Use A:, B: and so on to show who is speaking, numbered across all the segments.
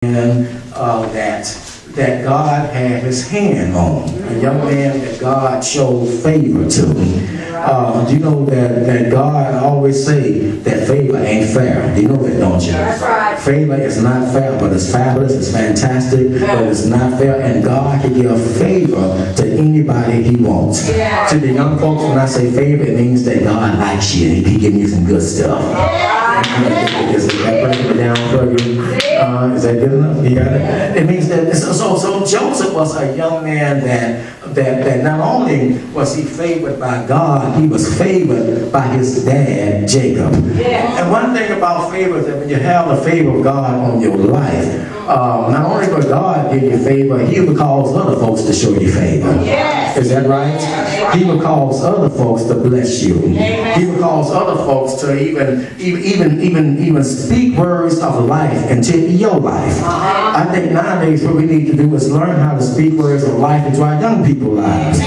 A: man that God had his hand on, a young man that God showed favor to. Do you know that God always say that favor ain't fair? You know that, don't you?
B: That's right.
A: Favor is not fair, but it's fabulous, it's fantastic, but it's not fair, and God can give favor to anybody he wants.
B: Yeah.
A: To the young folks, when I say favor, it means that God likes you and he giving you some good stuff. Is that breaking it down for you? Is that good enough? You got it? It means that so Joseph was a young man that not only was he favored by God, he was favored by his dad, Jacob.
B: Yeah.
A: And one thing about favor is that when you have the favor of God on your life, not only will God give you favor, he will cause other folks to show you favor.
B: Yes.
A: Is that right? He will cause other folks to bless you.
B: Amen.
A: He will cause other folks to even speak words of life into your life. I think nowadays what we need to do is learn how to speak words of life into our young people's lives.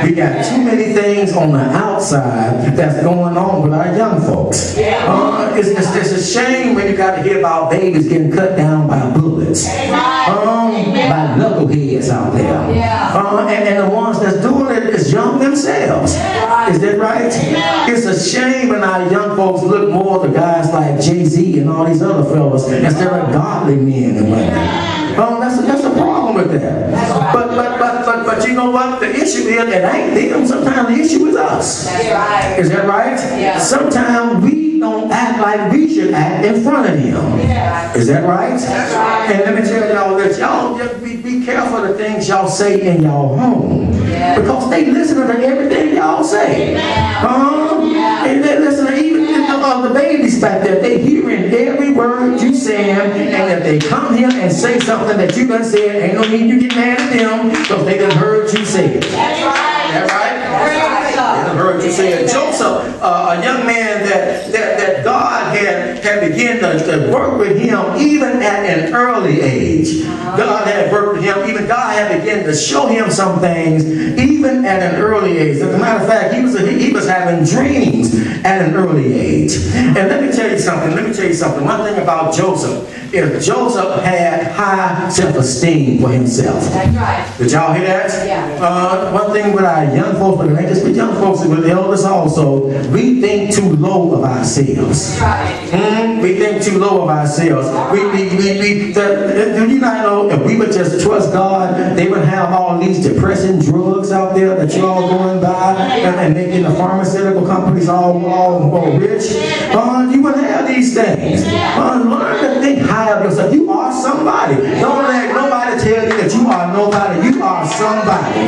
A: We got too many things on the outside that's going on with our young folks. It's a shame when you got to hear about babies getting cut down by bullets. By knuckleheads out there. And the ones that's doing it is young themselves. Is that right? It's a shame when our young folks look more to guys like Jay-Z and all these other fellas instead of godly men and women. That's the problem with that. But you know what? The issue is it ain't them. Sometimes the issue is us. Is that right?
B: Yeah.
A: Sometimes we don't act like we should act in front of him. Is that right?
B: That's right.
A: And let me tell y'all that y'all just be careful of the things y'all say in y'all home. Because they listen to everything y'all say. And they listen to even the babies back there. They hearing every word you saying, and if they come here and say something that you done said, ain't no need you get mad at them because they done heard you say it.
B: That's right.
A: That right?
B: That's right.
A: They done heard you say it. Joseph, a young man that God had begun to work with him even at an early age. God had worked with him. Even God had begun to show him some things even at an early age. As a matter of fact, he was having dreams at an early age. And let me tell you something. One thing about Joseph is Joseph had high self-esteem for himself.
B: That's right.
A: Did y'all hear that?
B: Yeah.
A: One thing with our young folks, but it ain't just with young folks, but with the elders also, we think too low of ourselves.
B: That's right.
A: We think too low of ourselves. Do you not know if we would just trust God, they would have all these depressing drugs out there that you're all going by and making the pharmaceutical companies all rich? You wouldn't have these things. Learn to think high of yourself. You are somebody. Don't let nobody tell you that you are nobody. You are somebody.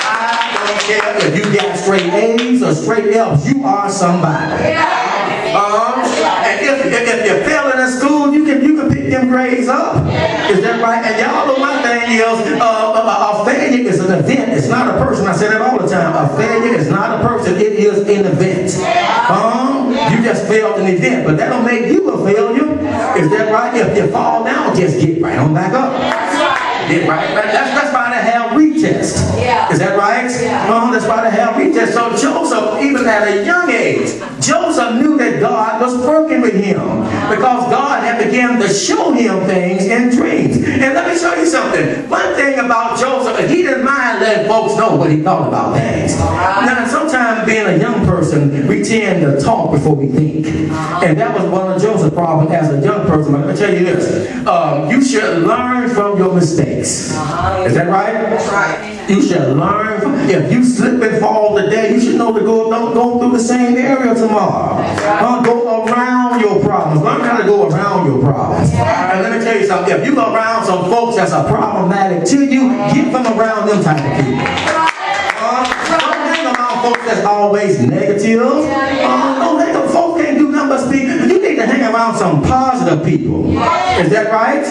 A: I don't care if you got straight A's or straight F's. You are somebody. And if you're failing in school, you can pick them grades up. Is that right? And y'all know my thing is, a failure is an event. It's not a person. I say that all the time. A failure is not a person. It is an event. You just failed an event, but that don't make you a failure. Is that right? If you fall down, just get right on back up. Get right. That's why they have retest. Is that right? That's why they have retest. So Joseph, even at a young age, Joseph knew that God was working with him because God had begun to show him things in dreams. And let me show you something. One thing about Joseph, he didn't mind letting folks know what he thought about things. Now, sometimes being a young person, we tend to talk before we think. And that was one of Joseph's problems as a young person. But let me tell you this. You should learn from your mistakes. Is that right?
B: That's right.
A: You should learn from, if you slip and fall today, you should know to don't go through the same area tomorrow. Go around your problems. Learn how to go around your problems. And let me tell you something. If you go around some folks that's problematic to you, get from around them type of people. Don't hang around folks that's always negative. Don't hang around folks can't do nothing but speak. You need to hang around some positive people. Is that right?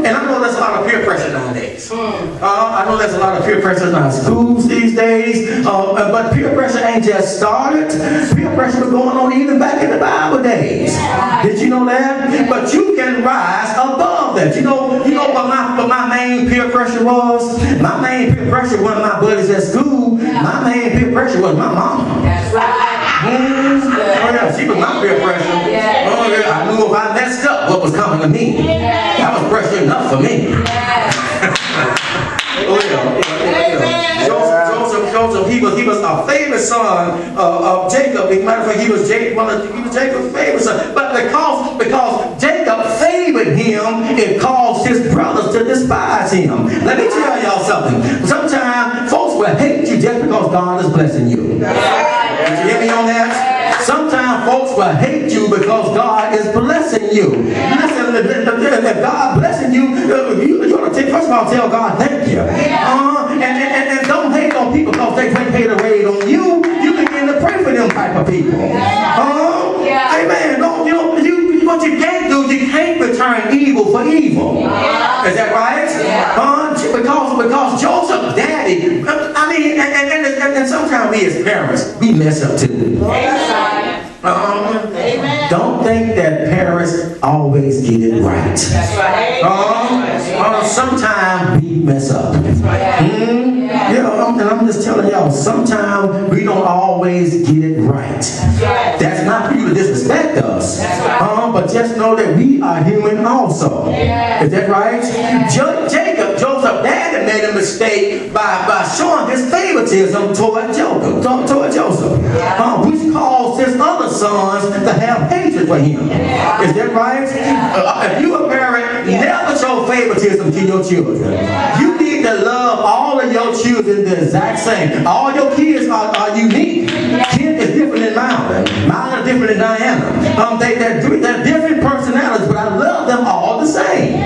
A: And I know there's a lot of peer pressure nowadays. I know there's a lot of peer pressure in our schools these days. But peer pressure ain't just started. Peer pressure was going on even back in the Bible days. Did you know that? But you can rise above that. You know what my main peer pressure was? My main peer pressure wasn't my buddies at school. My main peer pressure was my mama.
B: That's right.
A: Oh yeah, she was my peer pressure. Oh yeah, I knew if I messed up, what was coming to me. That was pressure enough for me. Oh yeah. Joseph, he was a favorite son of Jacob. As a matter of fact, he was Jacob's favorite son. But because Jacob favored him, it caused his brothers to despise him. Let me tell y'all something. Sometimes folks will hate you just because God is blessing you. Did you hear me on that? Sometimes folks will hate you because God is blessing you. Listen, if God blessing you, you ought to first of all tell God thank you. And don't hate on people because they paid a raid on you. You begin to pray for them type of people. Amen. What you can't do, you can't return evil for evil. Is that right? Because Joseph's daddy, I mean, and sometimes we as parents, we mess up too. Don't think that parents always get it right. Sometimes we mess up. And I'm just telling y'all, sometimes we don't always get it right. That's not for you to disrespect us. But just know that we are human also. Is that right? Joseph's dad made a mistake by showing his favoritism toward Joseph, which caused his other sons to have hatred for him. Is that right? If you a parent, never show favoritism to your children. You need to love all of your children the exact same. All your kids are unique. Kid is different than mine. Mine are different than Diana. They're different personalities, but I love them all the same.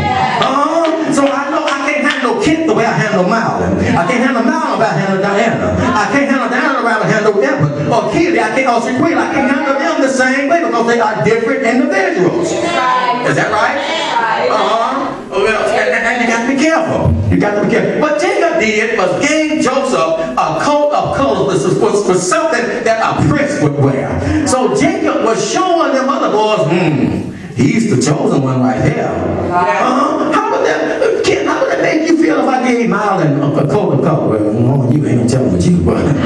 A: So I know I can't handle Kent the way I handle Marlon. I can't handle Marlon the way I handle Diana. I can't handle Diana the way I handle Evan. Or Kitty, I can't handle them the same way because they are different individuals. Is that right? And you got to be careful. You got to be careful. What Jacob did was gave Joseph a coat of colors was something that a prince would wear. So Jacob was showing them other boys, he's the chosen one right here. How would that make you feel if I gave Marlon a coat of color? Well, you ain't gonna tell me what you want.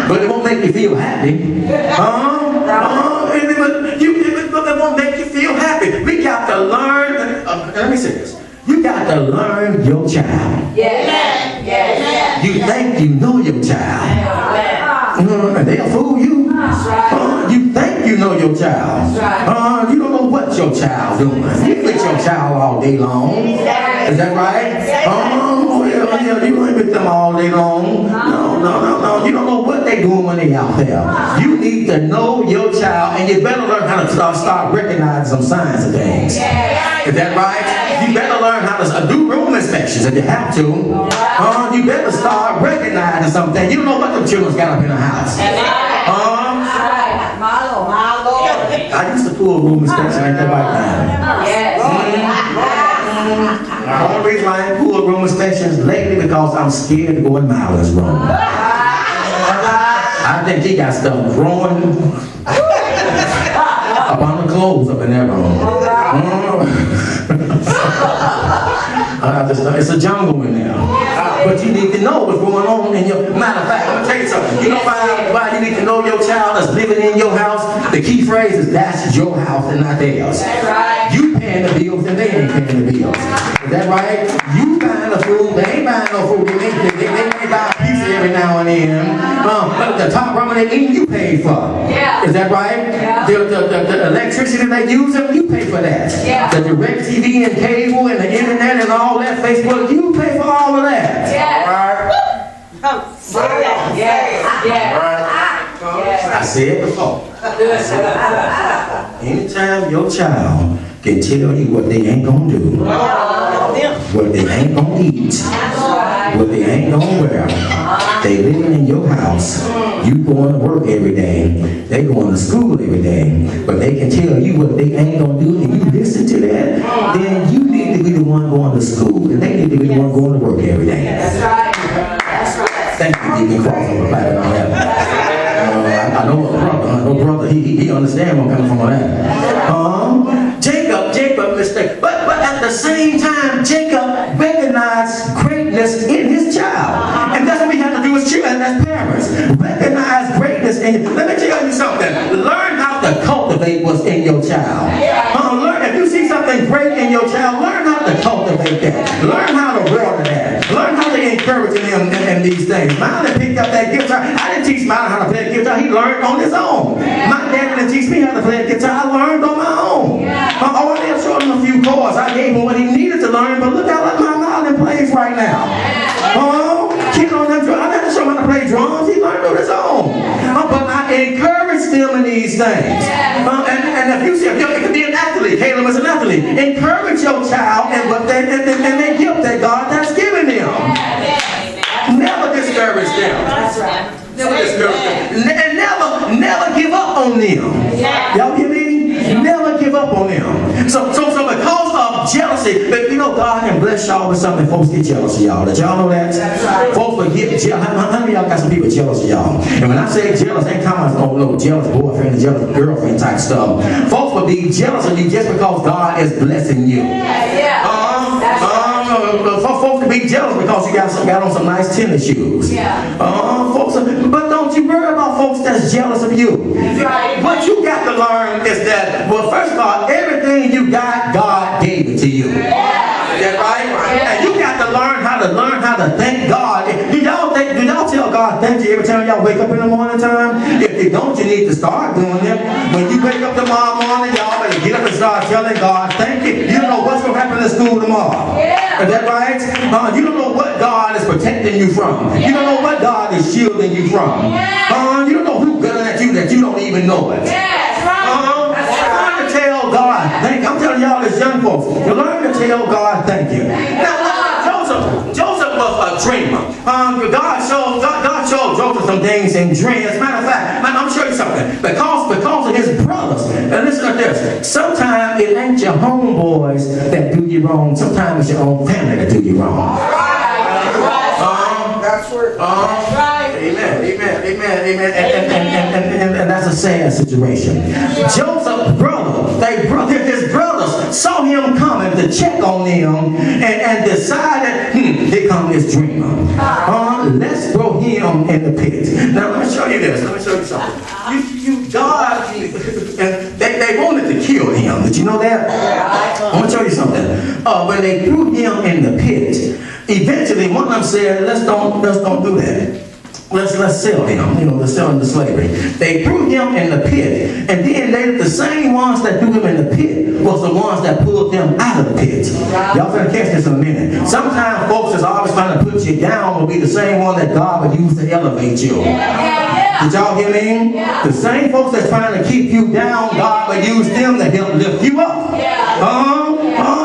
A: But it won't make you feel happy. It won't make you feel happy. We got to learn. Let me say this. You got to learn your child. Yes. You think you know your child. And they'll fool you. You think you know your child. You don't know what your child's doing. You with your child all day long. Is that right? You ain't with them all day long. No. You don't know what they're doing when they're out there. You need to know your child, and you better learn how to start recognizing some signs of things. Is that right? You better learn how to do room inspections if you have to. You better start recognizing something. You don't know what them children's got up in the house. I used to pull a room inspection like that right now. The only reason I ain't pulled room inspections lately because I'm scared to go in Marlon's room. I think he got stuff growing up on the clothes up in that room. It's a jungle in there. But you need to know what's going on in your... Matter of fact, I'm going to tell you something. You know why you need to know your child is living in your house? The key phrase is, that's your house and not theirs. You paying the bills and they ain't paying the bills. Is that right? You buying the food, they ain't buying no food. They may buy a pizza every now and then. But the top ramen they eat, you pay for. Is that right? The electricity they use, you pay for that. The direct TV and cable and the internet and all that, Facebook, you pay for all of that. I said before. Anytime your child can tell you what they ain't gonna do, what they ain't gonna eat, what they ain't gonna wear, they living in your house, you going to work every day, they going to school every day, but they can tell you what they ain't gonna do, and you listen to that, then you need to be the one going to school, and they need to be the one going to work every day. Thank you, Deacon Crawford, for clapping on that. I know a brother, he understands where I'm coming from on that. Jacob mistake. But at the same time, Jacob recognized greatness in his child. And that's what we have to do as children, as parents. Recognize greatness in you. Let me tell you something. Learn how to cultivate what's in your child. Learn, if you see something great in your child, learn how to cultivate that. Learn how to water that. Learn how to encourage him in these things. Mine picked up that guitar. I didn't teach mine how to play the guitar. He learned on his own. My dad didn't teach me how to play the guitar. I learned on my own. I didn't show him a few chords. I gave him what he needed to learn, but look how my violin plays right now. Kid on that drum. I didn't show him how to play drums. He learned on his own. But I encouraged him in these things. And if you see, it could be an athlete. Caleb is an athlete. Encourage your child and the gift that God has given him. Never discourage them. Never discourage them. And never give up on them. Y'all hear me? Never give up on them. So because of jealousy, but you know God can bless y'all with something. Folks get jealous of y'all. Did y'all know that? Folks will get jealous. How many of y'all got some people jealous of y'all? And when I say jealous, ain't talking about no jealous boyfriend or jealous girlfriend type stuff. Folks will be jealous of you just because God is blessing you. Folks can be jealous because you got on some nice tennis shoes. Folks, but don't you worry about folks that's jealous of you. What you got to learn is that, well, first of all, everything you got, God gave it to you. That's right? And you got to learn how to thank God. Do y'all tell God thank you every time y'all wake up in the morning time? If you don't, you need to start doing it. When you wake up tomorrow morning, y'all better get up and start telling God thank you. You don't know what's going to happen in school tomorrow. Is that right? You don't know what God is protecting you from. You don't know what God is shielding you from. You don't know who's good at you that you don't even know it. Learn to tell God thank you. I'm telling y'all as young folks, you learn to tell God thank you. Now, Joseph was a dreamer. God showed Joseph some things in dreams. As a matter of fact, I'm going to show you something. Because of his brothers. And listen to this. Sometimes it ain't your homeboys that do you wrong. Sometimes it's your own family that do you wrong.
B: That's right.
A: Amen. And that's a sad situation. Joseph's his brothers saw him coming to check on them and decided, here comes this dreamer. Let's throw him in the pit. Now let me show you this. Let me show you something. God, they wanted to kill him. Did you know that? I want to show you something. When they threw him in the pit, eventually one of them said, let's don't do that. Let's sell him. Let's sell him to slavery. They threw him in the pit, and then later the same ones that threw him in the pit was the ones that pulled him out of the pit. Y'all finna catch this in a minute. Sometimes folks is always trying to put you down will be the same one that God would use to elevate you. Did y'all hear me? The same folks that's trying to keep you down, God would use them to help lift you up.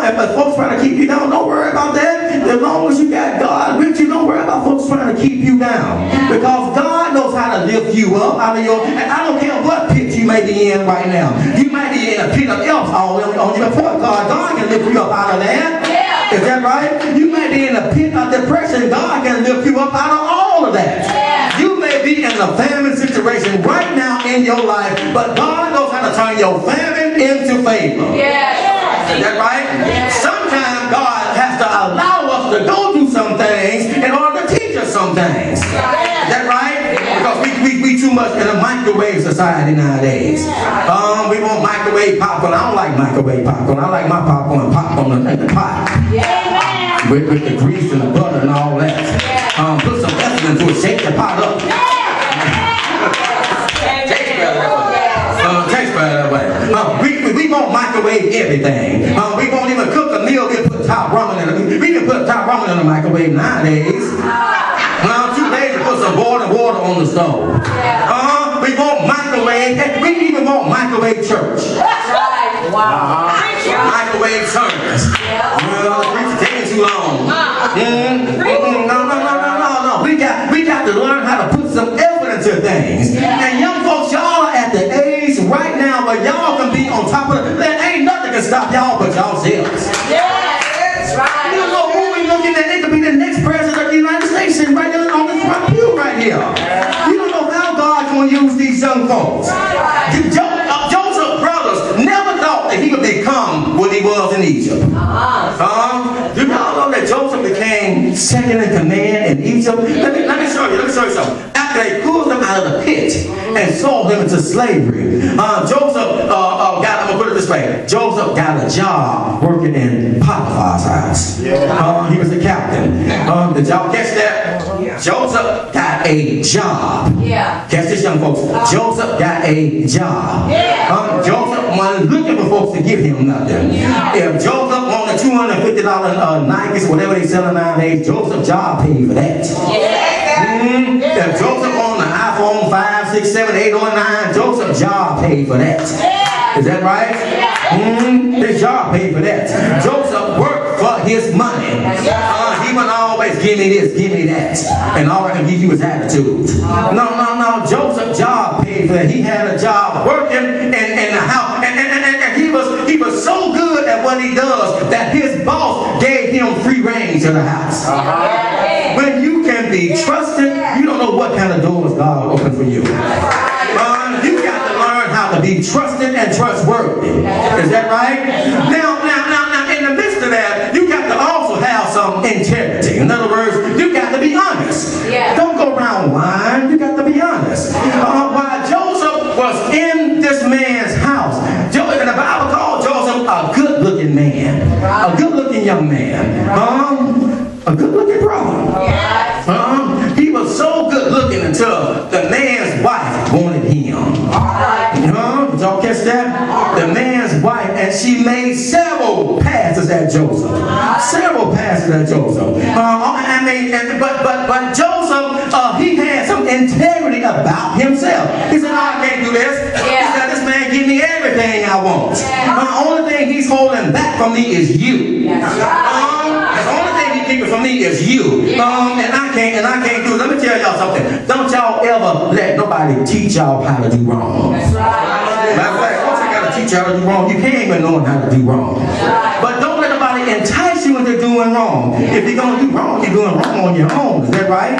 A: If folks trying to keep you down, don't worry about that. As long as you got God with you, don't worry about folks trying to keep you down. Because God knows how to lift you up out of and I don't care what pit you may be in right now. You might be in a pit of else all on your foot. God can lift you up out of that. Is that right? You may be in a pit of depression. God can lift you up out of all of that. You may be in a famine situation right now in your life, but God knows how to turn your famine into favor. Is that right? Sometimes God has to allow us to go through some things in order to teach us some things. Is that right? Because we too much in a microwave society nowadays. We want microwave popcorn. I don't like microwave popcorn. I like my popcorn in the pot. With the grease and the butter and all that. Put some essence into it. Shake the pot up. Taste better that way. We won't microwave everything. We won't even cook a meal. We put top ramen in it. We can put top ramen in the microwave nowadays. 2 days to put some boiling water on the stove. We won't microwave. We even won't microwave church. Microwave service. The preacher taking too long. No. We got to learn how to put some effort into things. And young folks, y'all are at the age right now where y'all can be on top of it. There ain't nothing can stop y'all but y'all selves. You don't know who we looking at. It could be the next president of the United States sitting right there on this front pew right here. You don't know how God's going to use these young folks. Joseph's brothers never thought that he would become what he was in Egypt. Do y'all know that Joseph became second in command in Egypt? Let me show you something. they pulled him out of the pit and sold him into slavery. Joseph got, I'm going to put it this way, Joseph got a job working in Potiphar's house. He was the captain. Did y'all catch that? Joseph got a job. Catch this, young folks. Joseph got a job. Joseph wasn't looking for folks to give him nothing. If Joseph wanted $250 Nikes, whatever they selling nowadays, Joseph's job paid for that. If Joseph wanted an iPhone 5, 6, 7, 8, or 9, Joseph's job paid for that. Is that right? His job paid for that. Joseph worked for his money. He wouldn't always give me this, give me that, and all right, give you his attitude. No. Joseph's job paid for that. He had a job working in the house, and he was so good at what he does that his boss gave him free reign to the house. When you can be trusted, you don't know what kind of doors God will open for you. You got to learn how to be trusted and trustworthy. Is that right? Now, in the midst of that, you got to also have some integrity. In other words, you got to be honest. Don't go around lying. You got to be honest. While Joseph was in this man's house, and the Bible called Joseph a good-looking man, a good-looking young man, a good-looking brother. He was so good-looking until the man's wife wanted him. Did y'all catch that? The man's wife, and she made several passes at Joseph. Several passes at Joseph. But Joseph, he had some integrity about himself. He said, I can't do this. He said, this man give me everything I want. The only thing he's holding back from me is you. The only thing he's keeping from me is you. And I can't do it. Let me tell y'all something. Don't y'all ever let nobody teach y'all how to do wrong. Matter of fact, once I got to teach you how to do wrong, you can't even know how to do wrong. But don't let nobody entice you into doing wrong. If you're going to do wrong, you're doing wrong on your own. Is that right?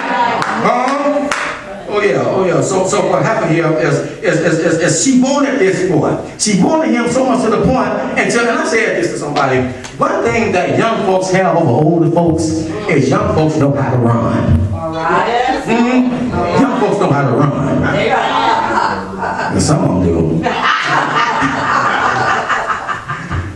A: Oh yeah. So what happened here is she wanted this boy. She wanted him so much to the point, and I said this to somebody, one thing that young folks have over older folks is young folks know how to run. Young folks know how to run. And some of them do.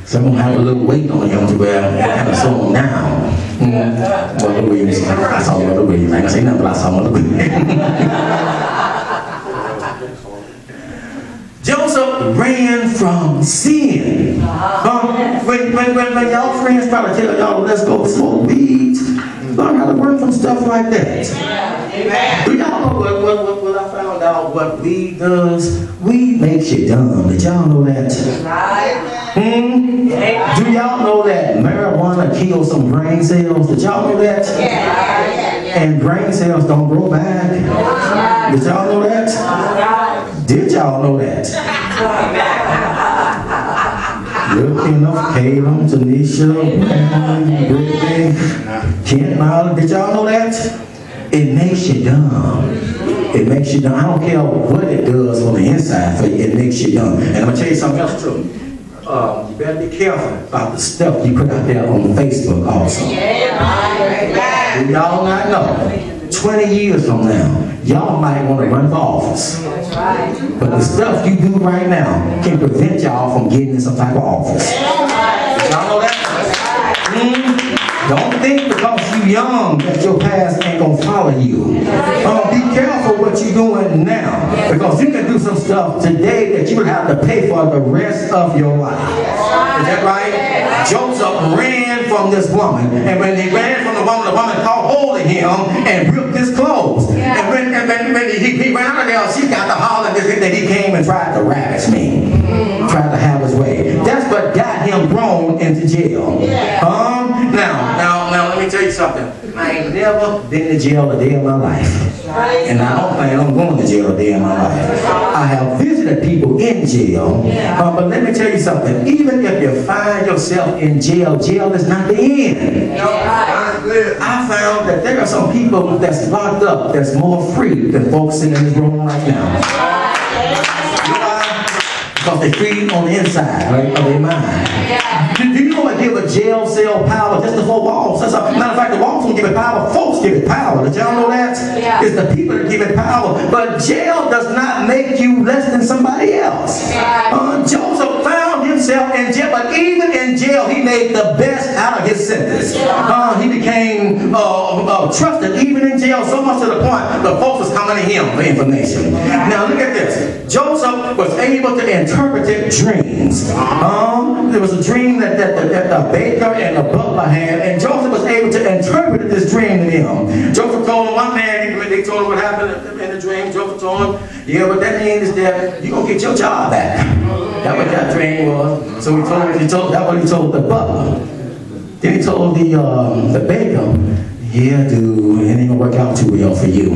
A: Some of them have a little weight on them to where they kind of slow them down. Mother Williams, I saw Mother Williams. I ain't gonna say nothing, but I saw Mother Williams. Joseph ran from sin. When y'all friends try to tell y'all, let's go smoke weeds, learn how to run from stuff like that. Do y'all know what I found out what weed does? Weed makes you dumb. Did y'all know that? Do y'all know that marijuana kills some brain cells? Did y'all know that? And brain cells don't grow back. Did y'all know that? Did y'all know that? Looking up Caleb, Tanisha, Brittany, Kenneth, did y'all know that? It makes you dumb. It makes you dumb. I don't care what it does on the inside for you, it makes you dumb. And I'm going to tell you something else too. You better be careful about the stuff you put out there on Facebook also. Do y'all not know? 20 years from now, y'all might want to run for office. But the stuff you do right now can prevent y'all from getting in some type of office. Y'all know that? Don't think because you're young that your past ain't going to follow you. Be careful what you're doing now. Because you can do some stuff today that you would have to pay for the rest of your life. Is that right? Joseph ran from this woman. And when he ran from the woman caught hold of him and ripped his clothes. And when he ran out of there, she got to holler that he came and tried to ravish me. Tried to have his way. That's what got him thrown into jail. Now, let me tell you something. I ain't never been to jail a day in my life. And I don't plan on going to jail a day in my life. I have visited people in jail. But let me tell you something. Even if you find yourself in jail, jail is not the end. I found that there are some people that's locked up that's more free than folks sitting in this room right now. Because they're free on the inside of their mind. Do you know what give a jail cell power just the four walls. Matter of fact, the walls don't give it power. Folks give it power. Did y'all know that?
B: Yeah.
A: It's the people that give it power. But jail does not make you less than somebody else. Joseph found himself in jail, but even in jail, he made the best out of his sentence. He became trusted even in jail, so much to the point the folks was coming to him for information. Now look at this. Joseph was able to interpret dreams. There was a dream that the baker and the butler had, and Joseph was able to interpret this dream to them. Joseph told him, one man, they told him what happened in the dream. Joseph told him, yeah, what that means is that you're going to get your job back. That's what that dream was. So that's what he told the butler. Then he told the baker, yeah, dude, it ain't going to work out too well for you.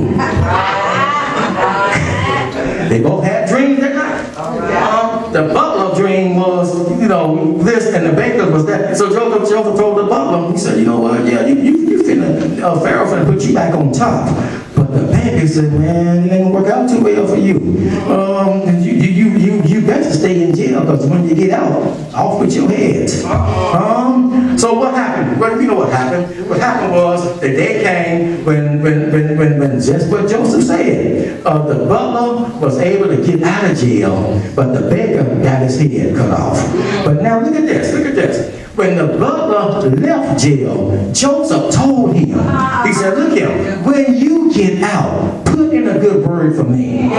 A: They both had dreams that night. The butler dream was, this, and the baker was that. So Joseph told the butler, he said, you know what, yeah, you finna, Pharaoh finna put you back on top. But the baker said, man, it ain't gonna work out too well for you. You better stay in jail, because when you get out, off with your head. So what happened? Well, you know what happened? What happened was the day came when just what Joseph said. The butler was able to get out of jail, but the baker got his head cut off. But now look at this. When the butler left jail, Joseph told him, he said, look here, when you get out, put in a good word for me.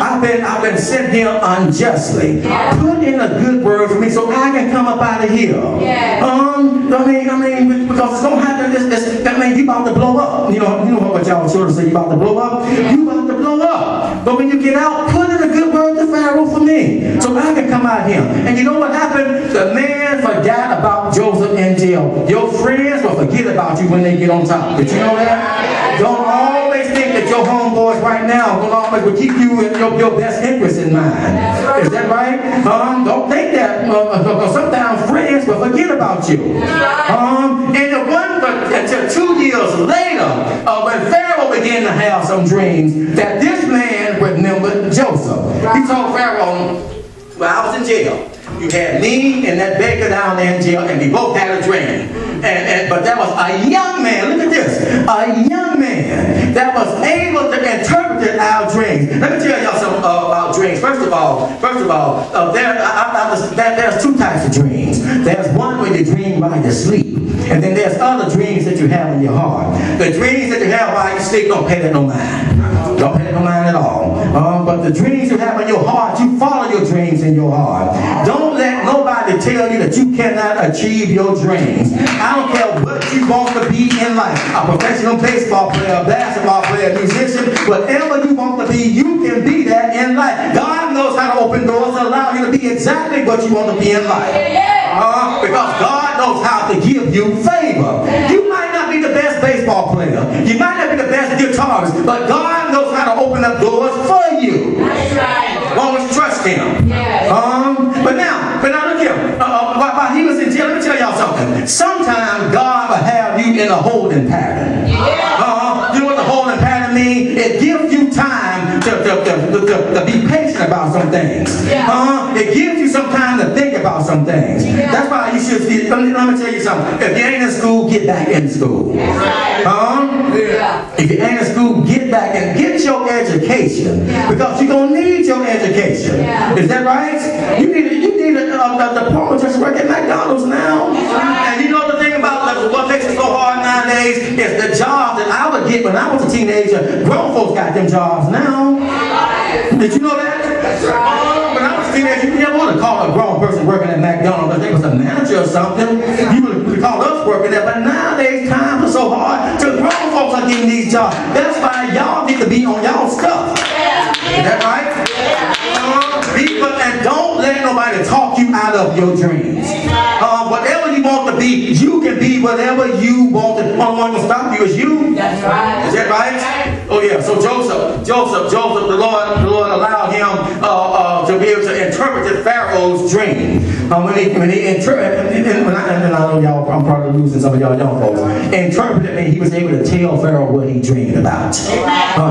A: I've been sent here unjustly. Put in a good word for me so I can come up out of here. I mean, because it's gonna happen. That means you about to blow up. You know what y'all children say, you about to blow up. You about to blow up. But when you get out, put in a good word to Pharaoh for me, so I can come out here. And you know what happened? The man forgot about Joseph in jail. Your friends will forget about you when they get on top. Did you know that? Don't always think that your homeboys right now will keep you in your best interest in mind. Is that right? Don't think that. Sometimes friends will forget about you. And it wasn't until 2 years later, when Pharaoh began to have some dreams, that this man remembered Joseph. He told Pharaoh, well, I was in jail. You had me and that baker down there in jail, and we both had a dream. But that was a young man, look at this, a young man that was able to interpret our dreams. Let me tell y'all something about dreams. First of all, there's two types of dreams. There's one where you dream while you sleep, and then there's other dreams that you have in your heart. The dreams that you have while you sleep, don't pay that no mind. Don't pay that no mind at all. But the dreams you have in your heart, you follow your dreams in your heart. Don't let nobody tell you that you cannot achieve your dreams. I don't care what you want to be in life. A professional baseball player, a basketball player, a musician, whatever you want to be, you can be that in life. God knows how to open doors and allow you to be exactly what you want to be in life. Because God knows how to give you favor. You might not be the best baseball player. You might not be the best guitarist, but God knows how to open up doors for you. That's right. As long as you trust Him. Yes. But now look here. While he was in jail, let me tell y'all something. Sometimes God will have you in a holding pattern. You know what the holding pattern means? It gives you time to be patient about some things. It gives you some time to think about some things. That's why you should see. Let me tell you something. If you ain't in school, get back in school. If you ain't in school, get back and get your education, because you're gonna need your education. Is that right? You need a diploma just work at McDonald's now. And you know the thing about what makes it so hard nowadays is the jobs that I would get when I was a teenager. Grown folks got them jobs now. Did you know that? When I was a teenager, you never would have called a grown person working at McDonald's because they was a manager or something. You would have called us working there. But nowadays, times are so hard. So grown folks are getting these jobs. That's why y'all need to be on y'all stuff. Is that right? And don't let nobody talk you out of your dreams. Whatever you want to be, you can be whatever you want. The only one to stop you is you. That's right. Is that right? Oh yeah. So Joseph, the Lord allowed him to be able to interpret Pharaoh's dream. When he interpreted, and I know y'all, I'm probably losing some of y'all young folks. Interpreted means he was able to tell Pharaoh what he dreamed about. He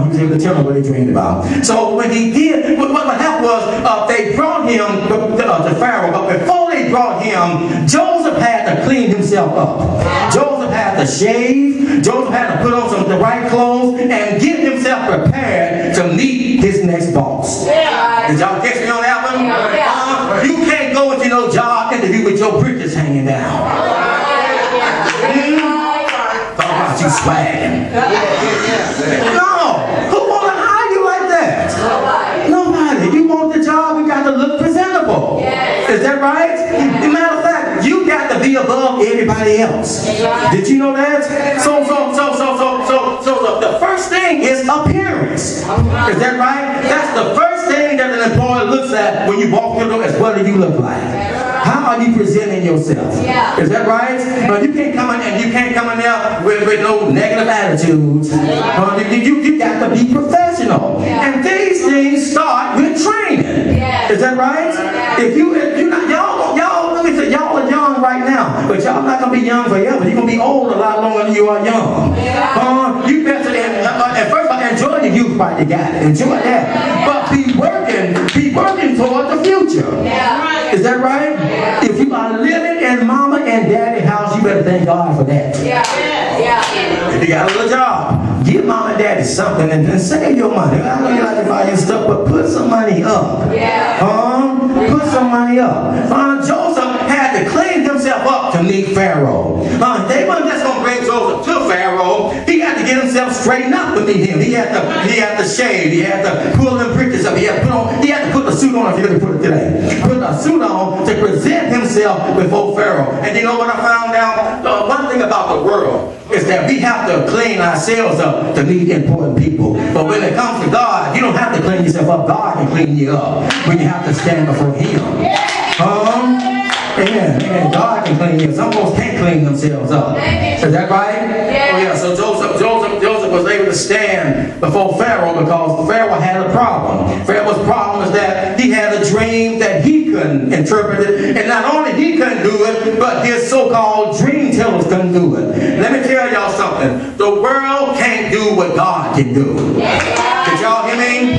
A: was able to tell him what he dreamed about. So when he did, what happened was they brought him to Pharaoh, but before they brought him, Joseph had had to clean himself up. Joseph had to shave. Joseph had to put on the right clothes and get himself prepared to meet his next boss. Did y'all catch me on that one? You can't go into no job interview with your britches hanging down. Talk about you swagging. No. Who want to hire you like that? Nobody. You want the job, you got to look presentable. Is that right? As a matter of fact, you got to be above everybody else. Did you know that? So the first thing is appearance. Is that right? That's the first thing that an employer looks at when you walk through the door is what do you look like? How are you presenting yourself? Is that right? You can't come in there with no negative attitudes. You got to be professional. And these things start with training. Is that right? If you're not, y'all, let me say, y'all are young right now, but y'all not gonna be young forever. You're gonna be old a lot longer than you are young. You better, and first of all, enjoy the youth while you got it. Enjoy that. But be working toward the future. Is that right? If you are living in mama and daddy house, you better thank God for that. If you got a little job, give mama and daddy something and save your money. I know you like to buy your stuff, but put some money up. Put some money up. Joseph had to clean himself up to meet Pharaoh. They weren't just going to bring Joseph to Pharaoh. He had to get himself straightened up to meet him. He had to shave. He had to pull them britches up. He had to put a suit on, if you could put it today. Put a suit on to present himself before Pharaoh. And you know what I found out? One thing about the world is that we have to clean ourselves up to meet important people. But when it comes to God, you don't have to clean yourself up. God can clean you up when you have to stand before Him. Amen. God can clean you. Some folks can't clean themselves up. Is that right? Oh yeah. So Joseph was able to stand before Pharaoh because Pharaoh had a problem. Pharaoh's problem was that he had a dream that he couldn't interpret it, and not only he couldn't do it, but his so-called dream tellers couldn't do it. Let me tell y'all something. The world can't do what God can do. Did y'all hear me?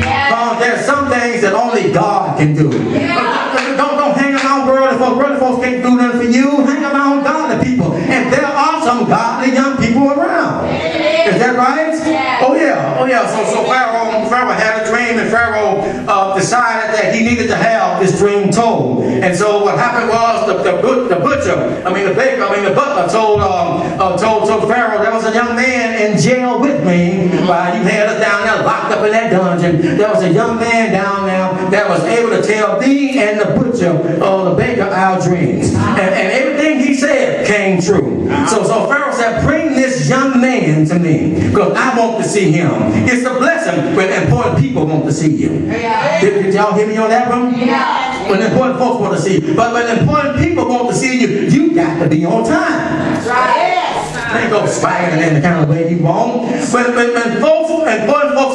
A: There's some things that only God can do. Don't hang around worldly folks. Worldly folks can't do nothing for you. Hang around godly people. And there are some godly young people around. Is that right? Oh yeah. So Pharaoh had a dream, and Pharaoh decided that he needed to have this dream told. And so what happened was the butler told Pharaoh, there was a young man in jail with me while you had us down there locked up in that dungeon. There was a young man down there that was able to tell thee and the butcher or the baker our dreams. And everything he said came true. So Pharaoh said, bring this young man to me because I want to see him. It's a blessing when important people want to see you. Did y'all hear me on that one? When important folks want to see you. But when important people want to see you, you got to be on time. That's right. Can't go swagging in the kind of way you want. When important folks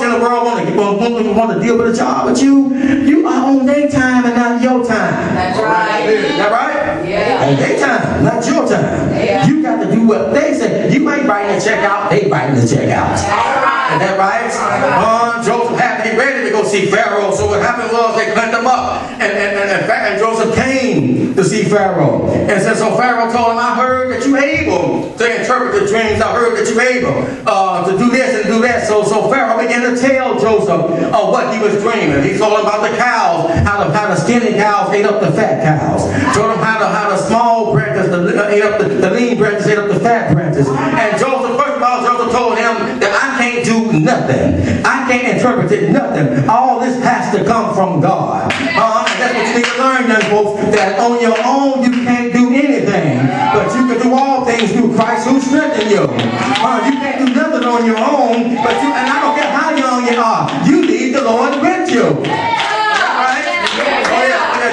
A: in the world want to deal with a job with you are on their time and not your time.
B: That's right.
A: Is that right?
B: Yeah.
A: On their time, not your time.
B: Yeah.
A: You got to do what they say. You ain't writing the check out, they writing the check out.
B: That's right.
A: Is that right? Joseph had to get ready to go see Pharaoh. So what happened was they cleaned him up. And Joseph came to see Pharaoh. And so Pharaoh told him, I heard that you're able to interpret the dreams. I heard that you're able to do this and do that. So Pharaoh began to tell Joseph what he was dreaming. He told him about the cows, how the skinny cows ate up the fat cows. Told him how the small branches ate up the lean branches ate up the fat branches. And Joseph, first of all, Joseph told him that I can't do nothing. I can't interpret it, nothing. All this has to come from God. That's what you need to learn, young folks, that on your own you can't do anything. But you can do all things through Christ who strengthens you. You can't do nothing on your own, and I don't care how young you are, you need the Lord with you. Right?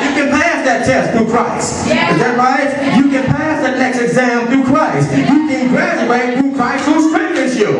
A: You can pass that test through Christ. Is that right? You can pass that next exam through Christ. You can graduate through Christ who strengthens you.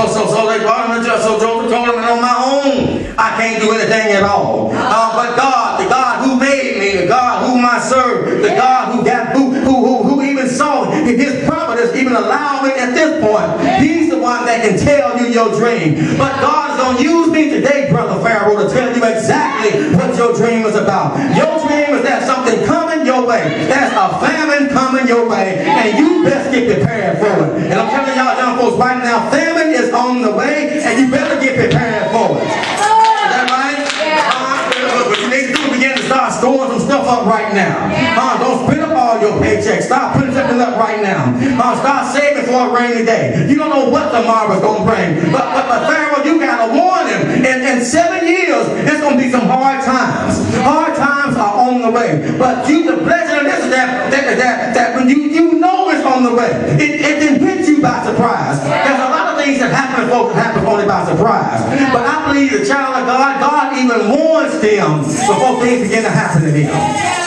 A: So they brought him to judge. So Joseph told him, on my own, I can't do anything at all. But God, the God who made me, the God whom I serve, the God who even saw his providence, even allowed me at this point, he's the one that can tell you your dream. But God is going to use me today, Brother Pharaoh, to tell you exactly what your dream is about. Your dream is that something coming your way. There's a famine coming your way, and you best get prepared for it. And I'm telling y'all young folks right now, famine is on the way, and you better get prepared for it. Is that right? What you need to do is begin to start storing some stuff up right now. Don't spend up all your paychecks. Start putting something up right now. Start saving for a rainy day. You don't know what tomorrow's going to bring. But Pharaoh, you got to warn him. In 7 years, it's going to be some hard times. Hard times are on the way. But the blessing of this is that when you know it's on the way, it didn't hit you by surprise. There's a lot of things that happen to folks that happen only by surprise. But I believe the child of God even warns them before things begin to happen to them.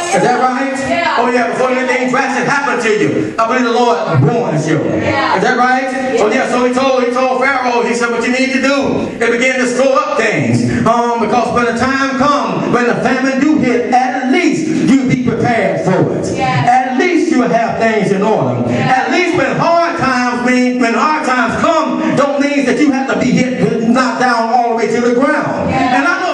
A: Is that right? Yeah. Oh yeah, before anything drastic happened to you, I believe the Lord warns you. Yeah. Is that right? Yeah. Oh yeah, so he told Pharaoh, he said what you need to do is begin to store up things. Because when the time comes, when the famine do hit, at least you'll be prepared for it. Yeah. At least you'll have things in order. Yeah. At least when hard times come, don't mean that you have to be knocked down all the way to the ground. Yeah. And I know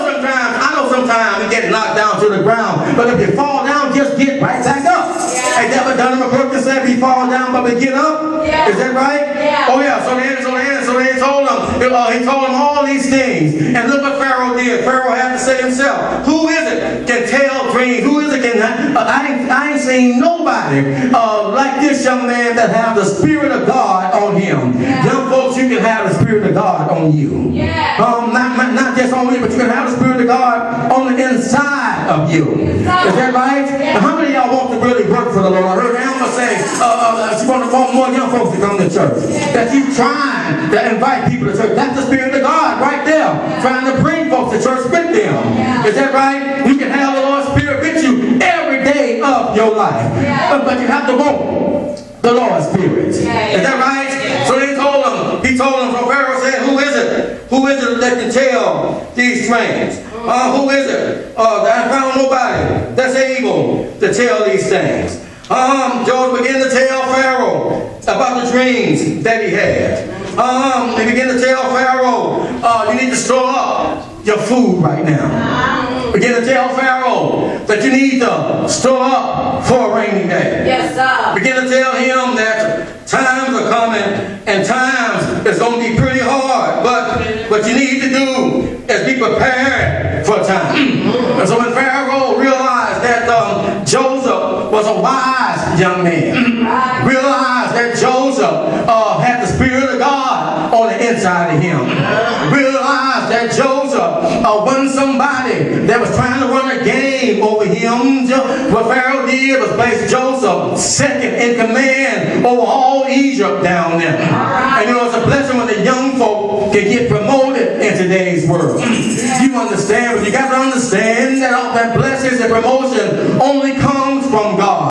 A: sometimes you get knocked down to the ground, but if you fall down, just get right back up. Yeah. Ain't never done him a crook to say if he fall down, but we get up. Yeah. Is that right? Yeah. Oh yeah. So they told him. He told him all these things, and look what Pharaoh did. Pharaoh had to say himself, "Who is it can tell dreams? Who is it can?" I ain't seen nobody like this young man that have the Spirit of God on him. Yeah. Young folks, you can have the Spirit of God on you. Yeah. Not just on you, but you can have the Spirit of God on the inside of you. Is that right? Yeah. Now, how many of y'all want to really work for the Lord? I heard Alma say she want more young folks to come to church. That she's trying to invite people to church. That's the Spirit of God right there. Yeah. Trying to bring folks to church with them. Yeah. Is that right? You can have the Lord's Spirit with you every day of your life. Yeah. But you have to want the Lord's Spirit. Yeah. Is that right? Yeah. So he told him, so Pharaoh said, who is it that can tell these things? Who is it? I found nobody that's able to tell these things. Joseph began to tell Pharaoh about the dreams that he had. He began to tell Pharaoh, you need to store up your food right now. Begin to tell Pharaoh that you need to store up for a rainy day. Yes, sir. Begin to tell him that times are coming and times is going to be pretty hard. But what you need to do is be prepared for time. And so when Pharaoh realized that Joseph was a wise young man, realized that Joseph had the Spirit of God on the inside of him, realized that Joseph wasn't somebody that was trying to run a game over him. What Pharaoh did was place Joseph second in command over all Egypt down there. And you know, it's a blessing when the young folk can get promoted in today's world. You understand, but you got to understand that all that blessings and promotion only comes from God.